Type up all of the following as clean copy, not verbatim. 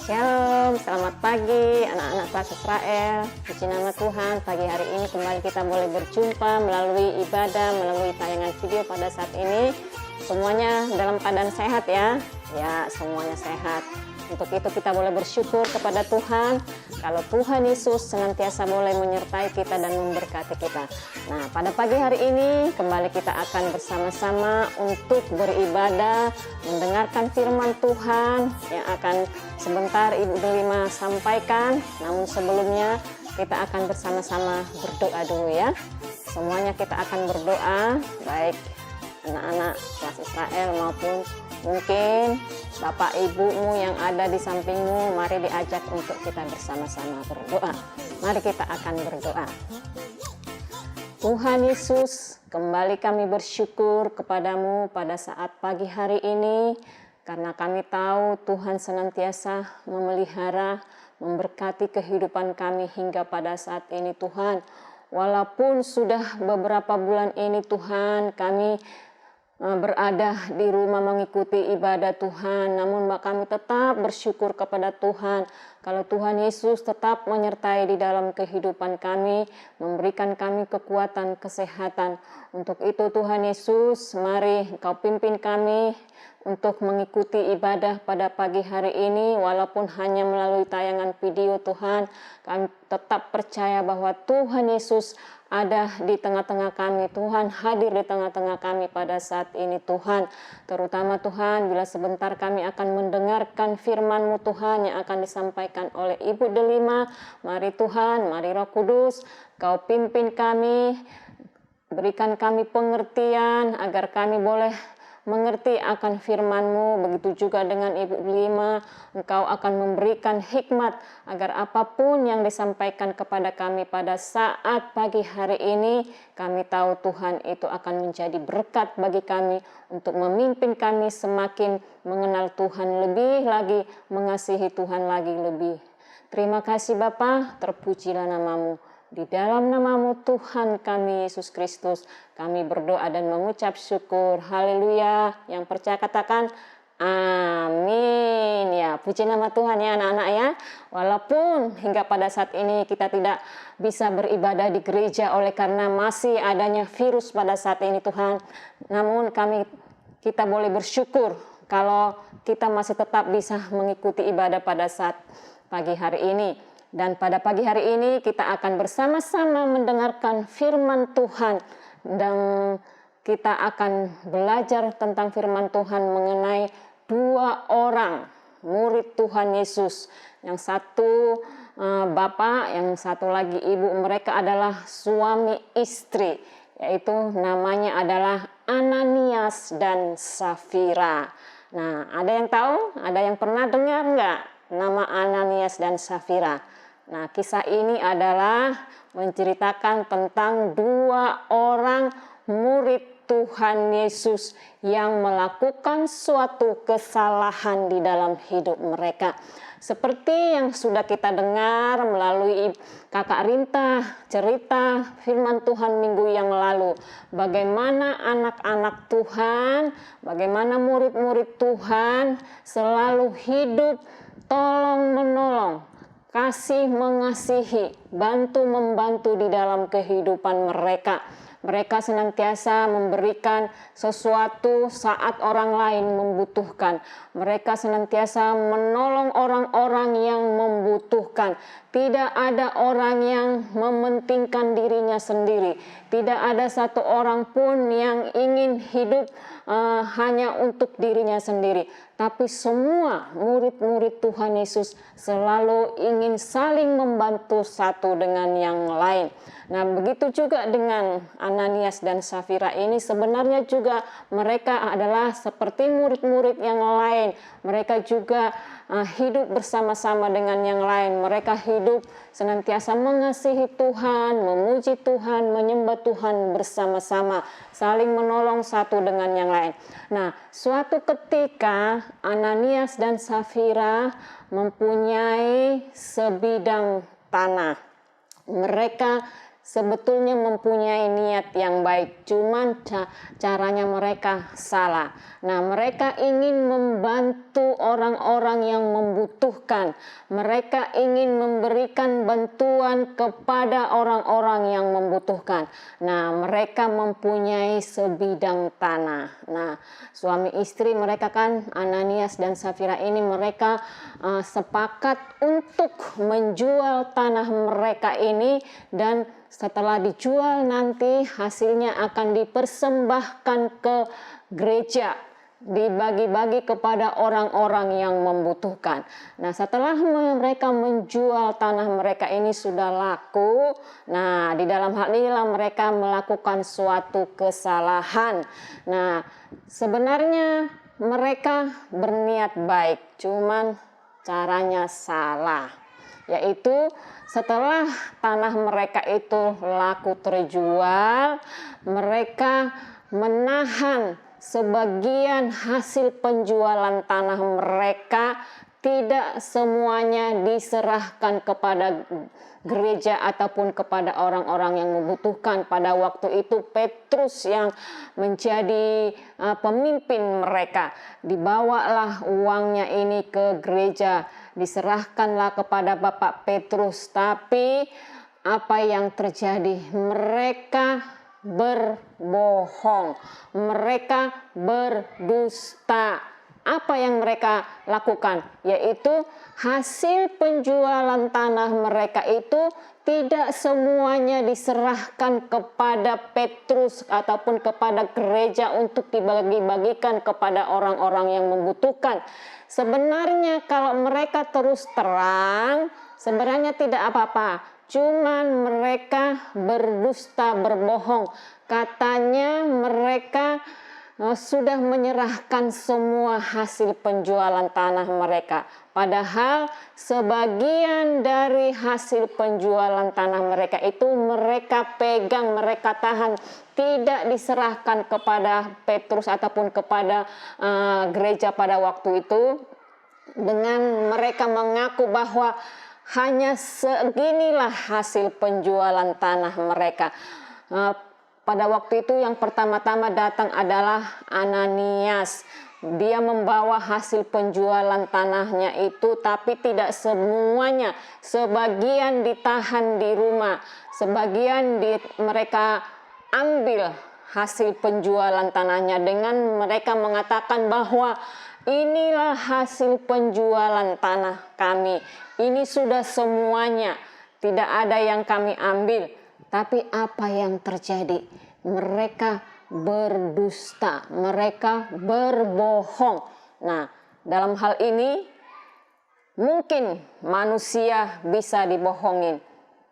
Shalom, selamat pagi anak-anak kelas Israel. Puji nama Tuhan, pagi hari ini kembali kita boleh berjumpa melalui ibadah, melalui tayangan video pada saat ini. Semuanya dalam keadaan sehat ya. Ya, semuanya sehat. Untuk itu kita boleh bersyukur kepada Tuhan kalau Tuhan Yesus senantiasa boleh menyertai kita dan memberkati kita. Nah, pada pagi hari ini kembali kita akan bersama-sama untuk beribadah, mendengarkan firman Tuhan yang akan sebentar Ibu Delima sampaikan. Namun sebelumnya kita akan bersama-sama berdoa dulu ya. Semuanya kita akan berdoa, baik anak-anak kelas Israel maupun mungkin Bapak Ibumu yang ada di sampingmu. Mari diajak untuk kita bersama-sama berdoa. Mari kita akan berdoa. Tuhan Yesus, kembali kami bersyukur kepadamu pada saat pagi hari ini, karena kami tahu Tuhan senantiasa memelihara, memberkati kehidupan kami hingga pada saat ini Tuhan. Walaupun sudah beberapa bulan ini Tuhan kami berada di rumah mengikuti ibadah Tuhan, namun kami tetap bersyukur kepada Tuhan kalau Tuhan Yesus tetap menyertai di dalam kehidupan kami, memberikan kami kekuatan, kesehatan. Untuk itu Tuhan Yesus, mari Engkau pimpin kami untuk mengikuti ibadah pada pagi hari ini, walaupun hanya melalui tayangan video Tuhan. Kami tetap percaya bahwa Tuhan Yesus ada di tengah-tengah kami. Tuhan hadir di tengah-tengah kami pada saat ini Tuhan. Terutama Tuhan, bila sebentar kami akan mendengarkan firman-Mu Tuhan yang akan disampaikan oleh Ibu Delima. Mari Tuhan, mari Roh Kudus, Kau pimpin kami, berikan kami pengertian agar kami boleh mengerti akan firman-Mu. Begitu juga dengan Ibu Delima, Engkau akan memberikan hikmat agar apapun yang disampaikan kepada kami pada saat pagi hari ini, kami tahu Tuhan itu akan menjadi berkat bagi kami untuk memimpin kami semakin mengenal Tuhan lebih lagi, mengasihi Tuhan lagi lebih. Terima kasih Bapa, terpujilah nama-Mu. Di dalam nama-Mu Tuhan kami Yesus Kristus, kami berdoa dan mengucap syukur. Haleluya. Yang percaya katakan amin. Ya, puji nama Tuhan ya anak-anak ya. Walaupun hingga pada saat ini kita tidak bisa beribadah di gereja oleh karena masih adanya virus pada saat ini Tuhan. Namun kita boleh bersyukur kalau kita masih tetap bisa mengikuti ibadah pada saat pagi hari ini. Dan pada pagi hari ini kita akan bersama-sama mendengarkan firman Tuhan. Dan kita akan belajar tentang firman Tuhan mengenai dua orang murid Tuhan Yesus. Yang satu bapak, yang satu lagi ibu. Mereka adalah suami istri. Yaitu namanya adalah Ananias dan Safira. Nah, ada yang tahu? Ada yang pernah dengar nggak nama Ananias dan Safira? Nah, kisah ini adalah menceritakan tentang dua orang murid Tuhan Yesus yang melakukan suatu kesalahan di dalam hidup mereka. Seperti yang sudah kita dengar melalui Kakak Rinta cerita firman Tuhan minggu yang lalu. Bagaimana anak-anak Tuhan, bagaimana murid-murid Tuhan selalu hidup tolong-menolong, kasih mengasihi, bantu-membantu di dalam kehidupan mereka. Mereka senantiasa memberikan sesuatu saat orang lain membutuhkan. Mereka senantiasa menolong orang-orang yang membutuhkan. Tidak ada orang yang mementingkan dirinya sendiri. Tidak ada satu orang pun yang ingin hidup hanya untuk dirinya sendiri. Tapi semua murid-murid Tuhan Yesus selalu ingin saling membantu satu dengan yang lain. Nah, begitu juga dengan Ananias dan Safira ini, sebenarnya juga mereka adalah seperti murid-murid yang lain. Mereka juga hidup bersama-sama dengan yang lain. Mereka hidup senantiasa mengasihi Tuhan, memuji Tuhan, menyembah Tuhan bersama-sama, saling menolong satu dengan yang lain. Nah, suatu ketika Ananias dan Safira mempunyai sebidang tanah. Mereka sebetulnya mempunyai niat yang baik, cuman caranya mereka salah. Nah, mereka ingin membantu orang-orang yang membutuhkan. Mereka ingin memberikan bantuan kepada orang-orang yang membutuhkan. Nah, mereka mempunyai sebidang tanah. Nah, suami istri mereka kan, Ananias dan Safira ini, mereka sepakat untuk menjual tanah mereka ini, dan setelah dijual nanti hasilnya akan dipersembahkan ke gereja, dibagi-bagi kepada orang-orang yang membutuhkan. Nah, setelah mereka menjual tanah mereka ini sudah laku, nah di dalam hal inilah mereka melakukan suatu kesalahan. Nah, sebenarnya mereka berniat baik, cuman caranya salah, yaitu setelah tanah mereka itu laku terjual, mereka menahan sebagian hasil penjualan tanah mereka, tidak semuanya diserahkan kepada gereja ataupun kepada orang-orang yang membutuhkan. Pada waktu itu Petrus yang menjadi pemimpin mereka. Dibawalah uangnya ini ke gereja, diserahkanlah kepada Bapak Petrus. Tapi apa yang terjadi? Mereka berbohong, mereka berdusta. Apa yang mereka lakukan? Yaitu hasil penjualan tanah mereka itu tidak semuanya diserahkan kepada Petrus ataupun kepada gereja untuk dibagi-bagikan kepada orang-orang yang membutuhkan. Sebenarnya kalau mereka terus terang, sebenarnya tidak apa-apa. Cuman mereka berdusta, berbohong. Katanya mereka sudah menyerahkan semua hasil penjualan tanah mereka. Padahal sebagian dari hasil penjualan tanah mereka itu mereka pegang, mereka tahan, tidak diserahkan kepada Petrus ataupun kepada gereja pada waktu itu. Dengan mereka mengaku bahwa hanya seginilah hasil penjualan tanah mereka. Pada waktu itu yang pertama-tama datang adalah Ananias. Dia membawa hasil penjualan tanahnya itu, tapi tidak semuanya. Sebagian ditahan di rumah, sebagian mereka ambil hasil penjualan tanahnya dengan mereka mengatakan bahwa inilah hasil penjualan tanah kami. Ini sudah semuanya, tidak ada yang kami ambil. Tapi apa yang terjadi? Mereka berdusta, mereka berbohong. Nah, dalam hal ini mungkin manusia bisa dibohongin,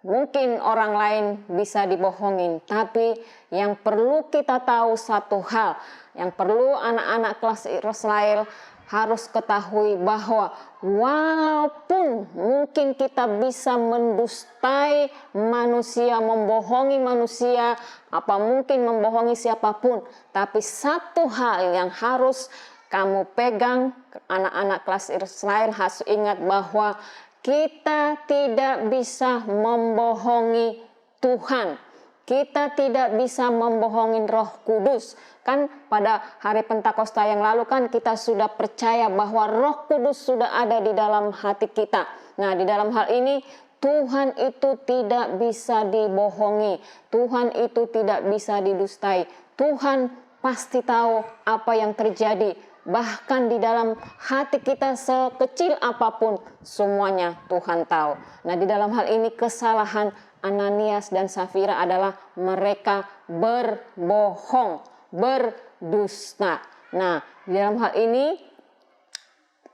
mungkin orang lain bisa dibohongin, tapi yang perlu kita tahu satu hal, yang perlu anak-anak kelas Israel harus ketahui bahwa walaupun mungkin kita bisa mendustai manusia, membohongi manusia, apa mungkin membohongi siapapun, tapi satu hal yang harus kamu pegang, anak-anak kelas Israel harus ingat bahwa kita tidak bisa membohongi Tuhan. Kita tidak bisa membohongi Roh Kudus. Kan pada hari Pentakosta yang lalu kan kita sudah percaya bahwa Roh Kudus sudah ada di dalam hati kita. Nah, di dalam hal ini Tuhan itu tidak bisa dibohongi. Tuhan itu tidak bisa didustai. Tuhan pasti tahu apa yang terjadi. Bahkan di dalam hati kita sekecil apapun, semuanya Tuhan tahu. Nah, di dalam hal ini kesalahan Ananias dan Safira adalah mereka berbohong, berdusta. Nah, di dalam hal ini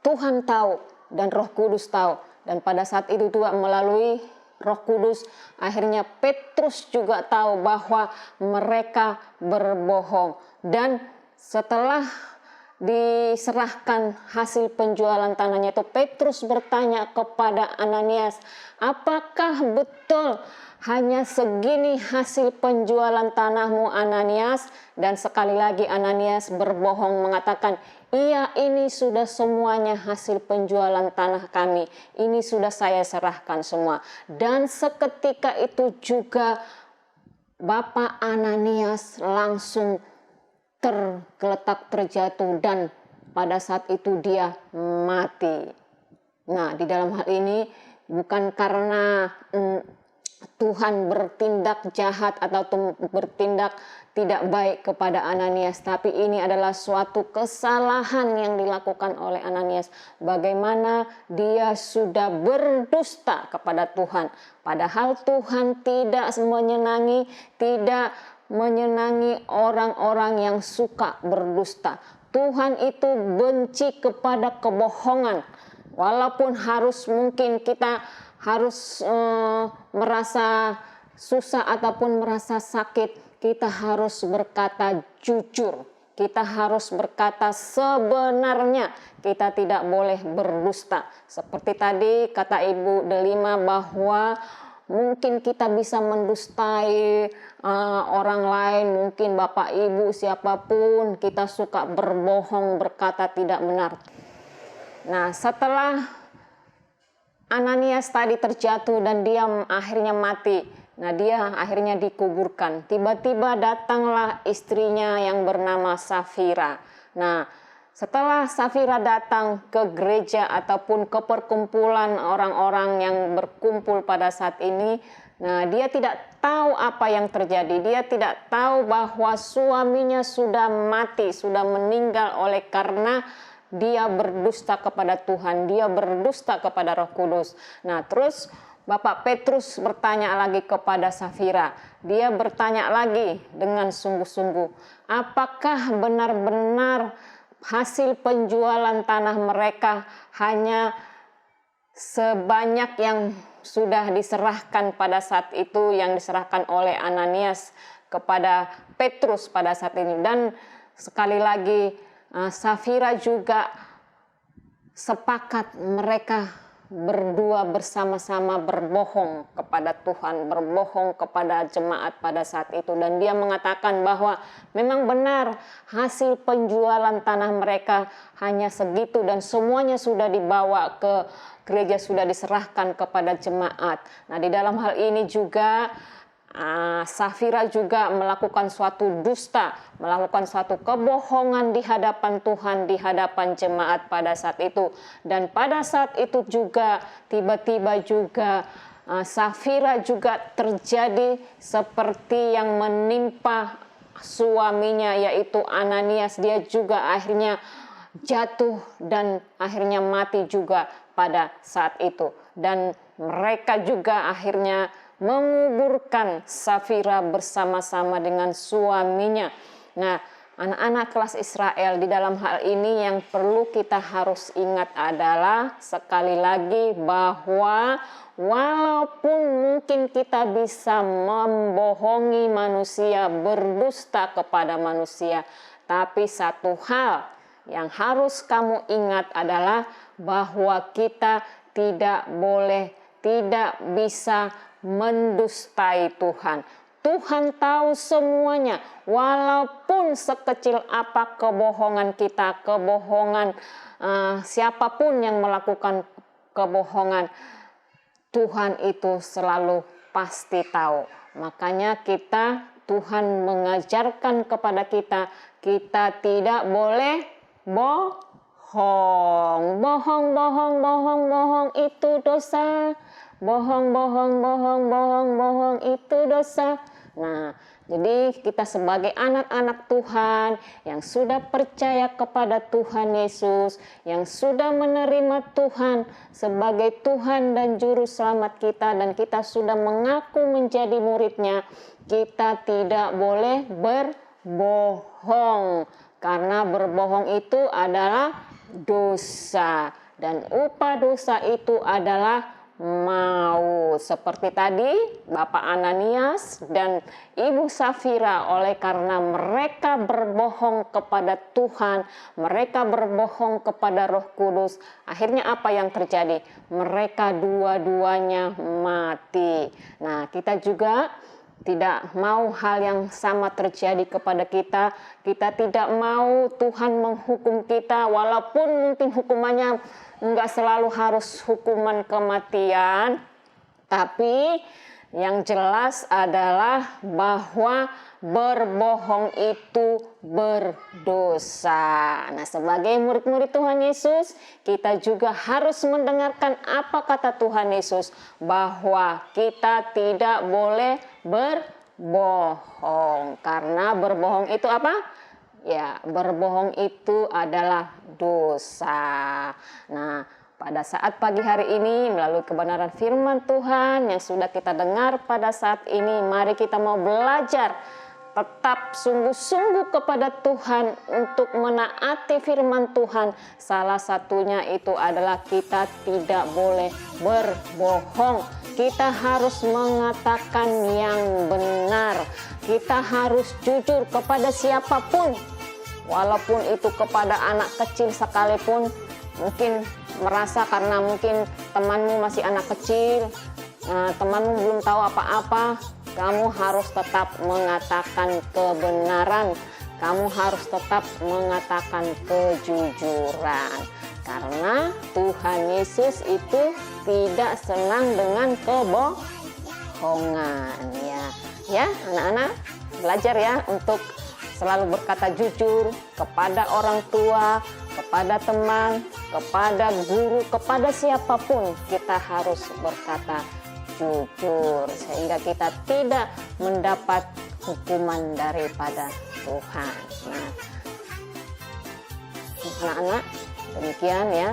Tuhan tahu dan Roh Kudus tahu. Dan pada saat itu juga melalui Roh Kudus, akhirnya Petrus juga tahu bahwa mereka berbohong. Dan setelah diserahkan hasil penjualan tanahnya itu, Petrus bertanya kepada Ananias, apakah betul hanya segini hasil penjualan tanahmu, Ananias? Dan sekali lagi Ananias berbohong mengatakan, iya, ini sudah semuanya hasil penjualan tanah kami, ini sudah saya serahkan semua. Dan seketika itu juga Bapak Ananias langsung tergeletak terjatuh dan pada saat itu dia mati. Nah, di dalam hal ini bukan karena Tuhan bertindak jahat atau bertindak tidak baik kepada Ananias, tapi ini adalah suatu kesalahan yang dilakukan oleh Ananias. Bagaimana dia sudah berdusta kepada Tuhan, padahal Tuhan tidak menyenangi orang-orang yang suka berdusta. Tuhan itu benci kepada kebohongan. Walaupun mungkin kita harus merasa susah ataupun merasa sakit, kita harus berkata jujur. Kita harus berkata sebenarnya. Kita tidak boleh berdusta. Seperti tadi kata Ibu Delima bahwa mungkin kita bisa mendustai orang lain, mungkin Bapak Ibu siapapun, kita suka berbohong, berkata tidak benar. Nah, setelah Ananias tadi terjatuh dan dia akhirnya mati. Nah, dia akhirnya dikuburkan. Tiba-tiba datanglah istrinya yang bernama Safira. Nah, setelah Safira datang ke gereja ataupun ke perkumpulan orang-orang yang berkumpul pada saat ini, nah dia tidak tahu apa yang terjadi. Dia tidak tahu bahwa suaminya sudah mati, sudah meninggal oleh karena dia berdusta kepada Tuhan, dia berdusta kepada Roh Kudus. Nah, terus Bapak Petrus bertanya lagi kepada Safira. Dia bertanya lagi dengan sungguh-sungguh, apakah benar-benar hasil penjualan tanah mereka hanya sebanyak yang sudah diserahkan pada saat itu, yang diserahkan oleh Ananias kepada Petrus pada saat ini? Dan sekali lagi Safira juga sepakat, mereka berdua bersama-sama berbohong kepada Tuhan, berbohong kepada jemaat pada saat itu. Dan dia mengatakan bahwa memang benar hasil penjualan tanah mereka hanya segitu dan semuanya sudah dibawa ke gereja, sudah diserahkan kepada jemaat. Nah, di dalam hal ini juga Safira juga melakukan suatu dusta, melakukan suatu kebohongan di hadapan Tuhan, di hadapan jemaat pada saat itu. Dan pada saat itu juga tiba-tiba juga Safira juga terjadi seperti yang menimpa suaminya, yaitu Ananias. Dia juga akhirnya jatuh dan akhirnya mati juga pada saat itu. Dan mereka juga akhirnya menguburkan Safira bersama-sama dengan suaminya. Nah, anak-anak kelas Israel, di dalam hal ini yang perlu kita harus ingat adalah sekali lagi bahwa walaupun mungkin kita bisa membohongi manusia, berdusta kepada manusia, tapi satu hal yang harus kamu ingat adalah bahwa kita tidak bisa mendustai Tuhan. Tuhan tahu semuanya, walaupun sekecil apa kebohongan kita, kebohongan siapapun yang melakukan kebohongan, Tuhan itu selalu pasti tahu. Makanya Tuhan mengajarkan kepada kita tidak boleh bohong itu dosa. Bohong itu dosa. Nah, jadi kita sebagai anak-anak Tuhan yang sudah percaya kepada Tuhan Yesus, yang sudah menerima Tuhan sebagai Tuhan dan Juru Selamat kita, dan kita sudah mengaku menjadi murid-Nya, kita tidak boleh berbohong. Karena berbohong itu adalah dosa. Dan upah dosa itu adalah maut. Seperti tadi Bapak Ananias dan Ibu Safira, oleh karena mereka berbohong kepada Tuhan, mereka berbohong kepada Roh Kudus, akhirnya apa yang terjadi? Mereka dua-duanya mati. Nah, kita juga tidak mau hal yang sama terjadi kepada kita. Kita tidak mau Tuhan menghukum kita, walaupun mungkin hukumannya enggak selalu harus hukuman kematian, tapi Yang jelas adalah bahwa berbohong itu berdosa. Nah, sebagai murid-murid Tuhan Yesus, kita juga harus mendengarkan apa kata Tuhan Yesus, bahwa kita tidak boleh berbohong. Karena berbohong itu apa? Ya, berbohong itu adalah dosa. Nah, pada saat pagi hari ini melalui kebenaran firman Tuhan yang sudah kita dengar pada saat ini, mari kita mau belajar tetap sungguh-sungguh kepada Tuhan untuk menaati firman Tuhan. Salah satunya itu adalah kita tidak boleh berbohong. Kita harus mengatakan yang benar. Kita harus jujur kepada siapapun. Walaupun itu kepada anak kecil sekalipun, mungkin merasa karena mungkin temanmu masih anak kecil, temanmu belum tahu apa-apa, kamu harus tetap mengatakan kebenaran. Kamu harus tetap mengatakan kejujuran. Karena Tuhan Yesus itu tidak senang dengan kebohongan. Ya, anak-anak belajar ya untuk selalu berkata jujur kepada orang tua, kepada teman, kepada guru, kepada siapapun. Kita harus berkata jujur sehingga kita tidak mendapat hukuman daripada Tuhan. Nah, anak-anak, demikian ya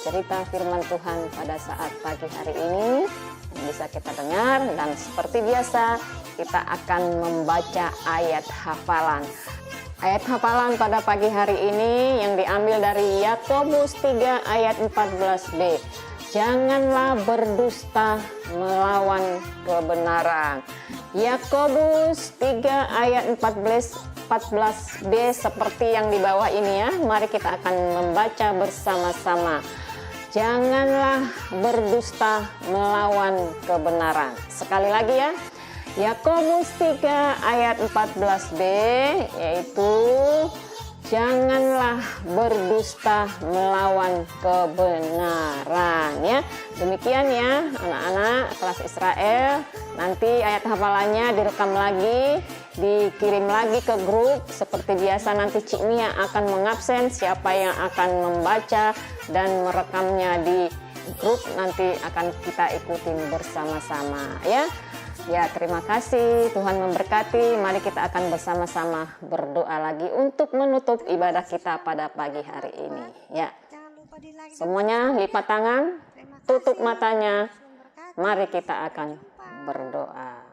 cerita firman Tuhan pada saat pagi hari ini yang bisa kita dengar, dan seperti biasa kita akan membaca ayat hafalan. Ayat hafalan pada pagi hari ini yang diambil dari Yakobus 3 ayat 14b. Janganlah berdusta melawan kebenaran. Yakobus 3 ayat 14b seperti yang di bawah ini ya. Mari kita akan membaca bersama-sama. Janganlah berdusta melawan kebenaran. Sekali lagi ya. Yakobus 3 ayat 14b, yaitu janganlah berdusta melawan kebenaran ya. Demikian ya anak-anak kelas Israel. Nanti ayat hafalannya direkam lagi, dikirim lagi ke grup. Seperti biasa nanti Cik Mia akan mengabsen siapa yang akan membaca dan merekamnya di grup. Nanti akan kita ikutin bersama-sama ya. Ya, terima kasih. Tuhan memberkati. Mari kita akan bersama-sama berdoa lagi untuk menutup ibadah kita pada pagi hari ini. Ya, semuanya lipat tangan, tutup matanya. Mari kita akan berdoa.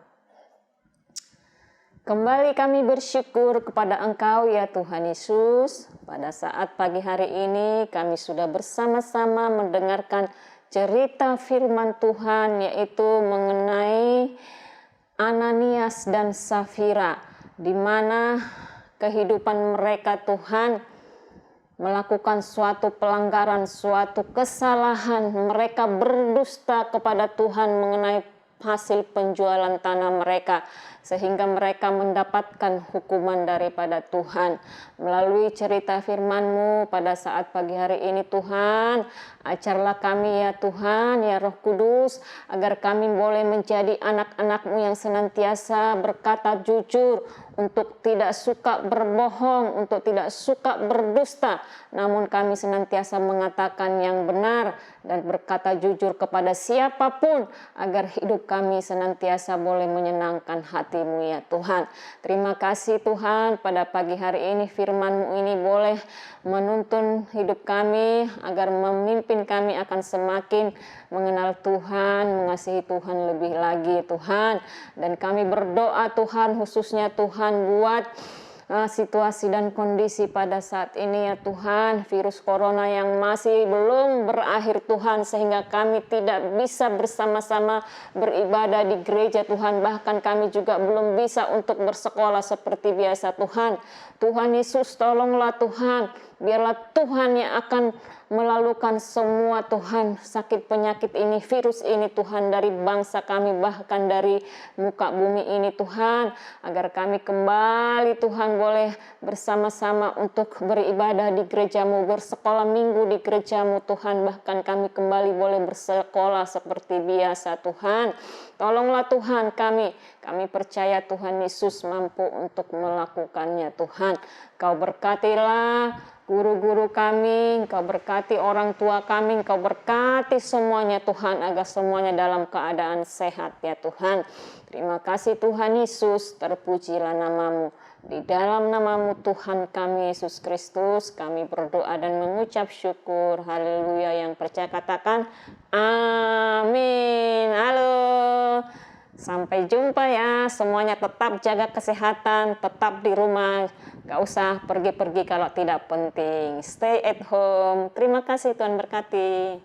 Kembali kami bersyukur kepada Engkau ya Tuhan Yesus. Pada saat pagi hari ini kami sudah bersama-sama mendengarkan cerita firman Tuhan, yaitu mengenai Ananias dan Safira, di mana kehidupan mereka Tuhan melakukan suatu pelanggaran, suatu kesalahan. Mereka berdusta kepada Tuhan mengenai hasil penjualan tanah mereka, sehingga mereka mendapatkan hukuman daripada Tuhan. Melalui cerita firman-Mu pada saat pagi hari ini Tuhan, ajarlah kami ya Tuhan, ya Roh Kudus, agar kami boleh menjadi anak-anak-Mu yang senantiasa berkata jujur, untuk tidak suka berbohong, untuk tidak suka berdusta, namun kami senantiasa mengatakan yang benar dan berkata jujur kepada siapapun, agar hidup kami senantiasa boleh menyenangkan hati-Mu ya Tuhan. Terima kasih Tuhan, pada pagi hari ini firman-Mu ini boleh menuntun hidup kami, agar memimpin kami akan semakin mengenal Tuhan, mengasihi Tuhan lebih lagi Tuhan. Dan kami berdoa Tuhan, khususnya Tuhan buat situasi dan kondisi pada saat ini ya Tuhan, virus corona yang masih belum berakhir Tuhan, sehingga kami tidak bisa bersama-sama beribadah di gereja Tuhan, bahkan kami juga belum bisa untuk bersekolah seperti biasa Tuhan. Tuhan Yesus tolonglah Tuhan, biarlah Tuhan yang akan melalukan semua Tuhan sakit penyakit ini, virus ini Tuhan dari bangsa kami, bahkan dari muka bumi ini Tuhan, agar kami kembali Tuhan boleh bersama-sama untuk beribadah di gereja-Mu, bersekolah minggu di gereja-Mu Tuhan, bahkan kami kembali boleh bersekolah seperti biasa Tuhan. Tolonglah Tuhan kami percaya Tuhan Yesus mampu untuk melakukannya Tuhan. Kau berkatilah guru-guru kami, Kau berkati orang tua kami, Kau berkati semuanya Tuhan, agar semuanya dalam keadaan sehat ya Tuhan. Terima kasih Tuhan Yesus, terpujilah nama-Mu. Di dalam nama-Mu Tuhan kami Yesus Kristus, kami berdoa dan mengucap syukur. Haleluya. Yang percaya katakan amin. Halo. Sampai jumpa ya. Semuanya tetap jaga kesehatan, tetap di rumah. Gak usah pergi-pergi kalau tidak penting. Stay at home. Terima kasih, Tuhan berkati.